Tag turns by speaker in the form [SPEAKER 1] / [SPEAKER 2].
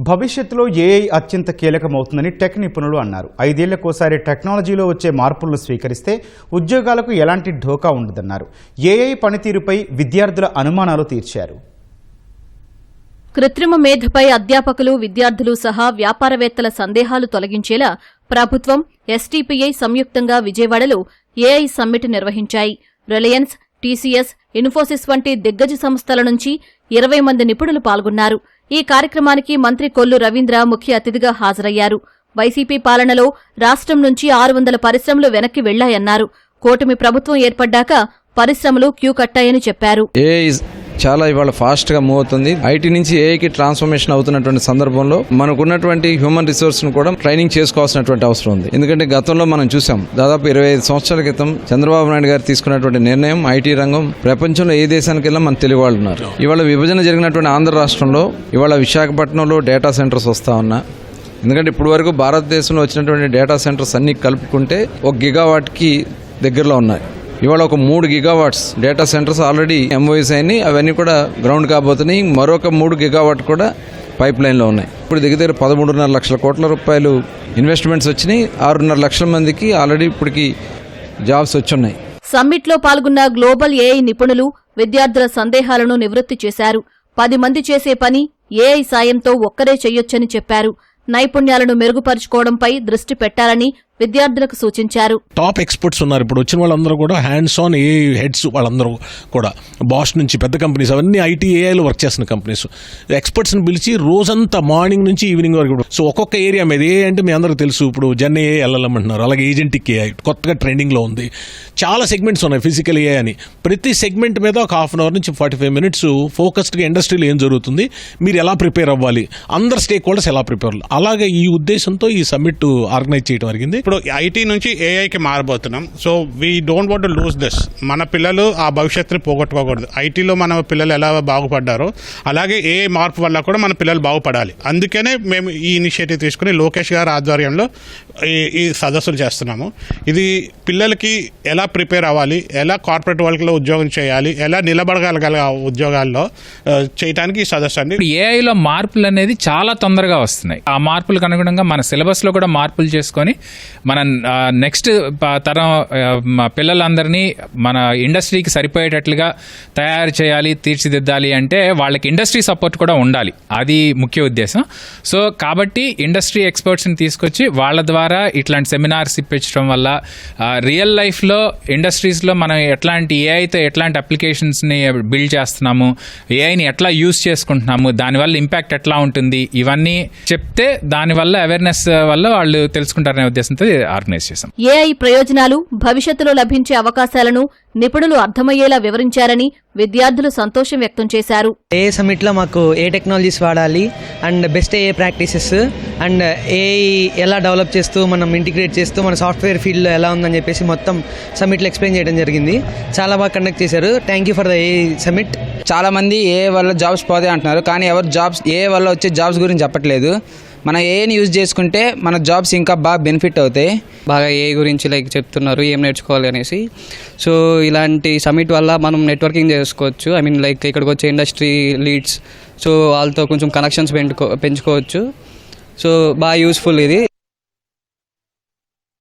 [SPEAKER 1] భవిష్యత్తులో ఏఐ అత్యంత కీలకమవుతుందని టెక్ నిపుణులు అన్నారు. 5 ఏళ్లకోసారి టెక్నాలజీలో వచ్చే మార్పులను స్వీకరిస్తే ఉద్యోగాలకు ఎలాంటి ఢోకా ఉండదన్నారు. ఏఐ పనితీరుపై విద్యార్థుల అనుమానాలు తీర్చారు.
[SPEAKER 2] కృత్రిమ మేధపై అధ్యాపకులు, విద్యార్థులు సహా వ్యాపారవేత్తల సందేహాలు తొలగించేలా ప్రభుత్వం, ఎస్టీపీఐ సంయుక్తంగా విజయవాడలో ఏఐ సమ్మిట్ నిర్వహించాయి. రిలయన్స్, టీసీఎస్, ఇన్ఫోసిస్ వంటి దిగ్గజ సంస్థల నుంచి 20 మంది నిపుణులు పాల్గొన్నారు. ఈ కార్యక్రమానికి మంత్రి కొల్లు రవీంద్ర ముఖ్య అతిథిగా హాజరయ్యారు. వైసీపీ పాలనలో రాష్ట్రం నుంచి 600 పరిశ్రమలు వెనక్కి వెళ్లాయన్నారు. కూటమి ప్రభుత్వం ఏర్పడ్డాక పరిశ్రమలు క్యూ కట్టాయని చెప్పారు.
[SPEAKER 3] చాలా ఇవాళ ఫాస్ట్ గా మూవ్ అవుతుంది. ఐటీ నుంచి ఏఐకి ట్రాన్స్ఫర్మేషన్ అవుతున్నటువంటి సందర్భంలో మనకున్నటువంటి హ్యూమన్ రిసోర్స్ ను కూడా ట్రైనింగ్ చేసుకోవాల్సినటువంటి అవసరం ఉంది. ఎందుకంటే గతంలో మనం చూసాం, దాదాపు 25 సంవత్సరాల క్రితం చంద్రబాబు నాయుడు గారు తీసుకున్నటువంటి నిర్ణయం ఐటీ రంగం ప్రపంచంలో ఏ దేశానికి వెళ్ళినా మన తెలుగు వాళ్ళు ఉన్నారు. ఇవాళ విభజన జరిగినటువంటి ఆంధ్ర రాష్ట్రంలో ఇవాళ విశాఖపట్నంలో డేటా సెంటర్స్ వస్తా ఉన్నా. ఎందుకంటే ఇప్పుడు వరకు భారతదేశంలో వచ్చినటువంటి డేటా సెంటర్స్ అన్ని కలుపుకుంటే 1 గిగావాట్కి దగ్గరలో ఉన్నాయి. ఇవాళ ఒక 3 gigawatts data centres already MOs అయినాయి. అవన్నీ కూడా గ్రౌండ్ కాబోతున్నాయి. మరొక 3 గిగావాట్ కూడా పైప్ లైన్లో ఉన్నాయి. ఇప్పుడు దగ్గర 13.5 లక్షల కోట్ల రూపాయలు ఇన్వెస్ట్మెంట్స్ వచ్చినాయి. 6.5 లక్షల మందికి ఆల్రెడీ ఇప్పటికి జాబ్స్ వచ్చున్నాయి.
[SPEAKER 2] సమ్మిట్లో పాల్గొన్న గ్లోబల్ ఏఐ నిపుణులు విద్యార్థుల సందేహాలను నివృత్తి చేశారు. 10 మంది చేసే పని ఏఐ సాయంతో ఒక్కరే చెయ్యొచ్చని చెప్పారు. నైపుణ్యాలను మెరుగుపరుచుకోవడంపై దృష్టి పెట్టాలని విద్యార్థులకు సూచించారు.
[SPEAKER 4] టాప్ ఎక్స్పర్ట్స్ ఉన్నారు. ఇప్పుడు వచ్చిన వాళ్ళందరూ కూడా హ్యాండ్స్ ఆన్ ఏఐ హెడ్స్. వాళ్ళందరూ కూడా బాష్ నుంచి పెద్ద కంపెనీస్, అవన్నీ ఐటీ ఏఐలో వర్క్ చేస్తున్న కంపెనీస్ ఎక్స్పర్ట్స్ని పిలిచి రోజంతా మార్నింగ్ నుంచి ఈవినింగ్ వరకు. సో ఒక్కొక్క ఏరియా మీద ఏఐ అంటే మీ అందరికీ తెలుసు. ఇప్పుడు జన్ ఏఐ ఎల్ఎల్ఎం అంటున్నారు, అలాగే ఏజెంటిక్ ఏఐ కొత్తగా ట్రెండింగ్లో ఉంది. చాలా సెగ్మెంట్స్ ఉన్నాయి ఫిజికల్ ఏఐ అని. ప్రతి సెగ్మెంట్ మీద ఒక ½ అవర్ నుంచి 45 మినిట్స్ ఫోకస్డ్గా ఇండస్ట్రీలో ఏం జరుగుతుంది, మీరు ఎలా ప్రిపేర్ అవ్వాలి, అందరు స్టేక్ హోల్డర్స్ ఎలా ప్రిపేర్ అవ్వాలి, అలాగే ఈ ఉద్దేశంతో ఈ సమ్మిట్ ఆర్గనైజ్ చేయడం జరిగింది.
[SPEAKER 5] ఇప్పుడు ఐటీ నుంచి ఏఐకి మారబోతున్నాం. So we don't want to lose this. మన పిల్లలు ఆ భవిష్యత్తుని పోగొట్టుకోకూడదు. ఐటీలో మన పిల్లలు ఎలా బాగుపడ్డారో అలాగే ఏఐ మార్పు వల్ల కూడా మన పిల్లలు బాగుపడాలి. అందుకనే మేము ఈ ఇనిషియేటివ్ తీసుకుని లోకేష్ గారి ఆధ్వర్యంలో ఈ సదస్సులు చేస్తున్నాము. ఇది పిల్లలకి ఎలా ప్రిపేర్ అవ్వాలి, ఎలా కార్పొరేట్ వర్క్లో ఉద్యోగం చేయాలి, ఎలా నిలబడగలగాలి ఆ ఉద్యోగాల్లో చేయడానికి ఈ సదస్సు అండి.
[SPEAKER 6] ఏఐలో మార్పులు అనేది చాలా తొందరగా వస్తున్నాయి. ఆ మార్పులకు అనుగుణంగా మన సిలబస్లో కూడా మార్పులు చేసుకొని మన నెక్స్ట్ తరం పిల్లలందరినీ మన ఇండస్ట్రీకి సరిపోయేటట్లుగా తయారు చేయాలి, తీర్చిదిద్దాలి అంటే వాళ్ళకి ఇండస్ట్రీ సపోర్ట్ కూడా ఉండాలి. అది ముఖ్య ఉద్దేశం. సో కాబట్టి ఇండస్ట్రీ ఎక్స్పర్ట్స్ని తీసుకొచ్చి వాళ్ళ ద్వారా ఇట్లాంటి సెమినార్స్ ఇప్పించడం వల్ల రియల్ లైఫ్లో ఇండస్ట్రీస్లో మనం ఎట్లాంటి ఏఐతో ఎట్లాంటి అప్లికేషన్స్ని బిల్డ్ చేస్తున్నాము, ఏఐని ఎట్లా యూజ్ చేసుకుంటున్నాము, దానివల్ల ఇంపాక్ట్ ఎట్లా ఉంటుంది, ఇవన్నీ చెప్తే దానివల్ల అవేర్నెస్ వల్ల వాళ్ళు తెలుసుకుంటారనే ఉద్దేశంతో ఆర్గనైజ్ చేశాం.
[SPEAKER 2] ఏఐ ప్రయోజనాలు, భవిష్యత్తులో లభించే అవకాశాలను నిపుణులు అర్థమయ్యేలా వివరించారని విద్యార్థులు సంతోషం వ్యక్తం చేశారు.
[SPEAKER 7] ఏ సమిట్ లో మాకు ఏ టెక్నాలజీస్ వాడాలి and best A practices and AI ఎలా డెవలప్ చేస్తూ మనం ఇంటిగ్రేట్ చేస్తూ మన సాఫ్ట్వేర్ ఫీల్డ్లో ఎలా ఉందని చెప్పేసి మొత్తం సమిట్లో ఎక్స్ప్లెయిన్ చేయడం జరిగింది. చాలా బాగా కండక్ట్ చేశారు. Thank you for the A summit.
[SPEAKER 8] చాలా మంది ఏ వల్ల జాబ్స్ పోతాయి అంటున్నారు, కానీ ఎవరు జాబ్స్ ఏ వల్ల వచ్చే జాబ్స్ గురించి చెప్పట్లేదు. మన ఏఐని యూజ్ చేసుకుంటే మన జాబ్స్ ఇంకా బాగా బెనిఫిట్ అవుతాయి.
[SPEAKER 9] బాగా ఏఐ గురించి చెప్తున్నారు, ఏం నేర్చుకోవాలి అనేసి. సో ఇలాంటి సమిట్ వల్ల మనం నెట్వర్కింగ్ చేసుకోవచ్చు. ఐ మీన్ ఇక్కడికి వచ్చే ఇండస్ట్రీ లీడ్స్, సో వాళ్ళతో కొంచెం కనెక్షన్స్ పెంచుకోవచ్చు. సో బాగా యూస్ఫుల్ ఇది.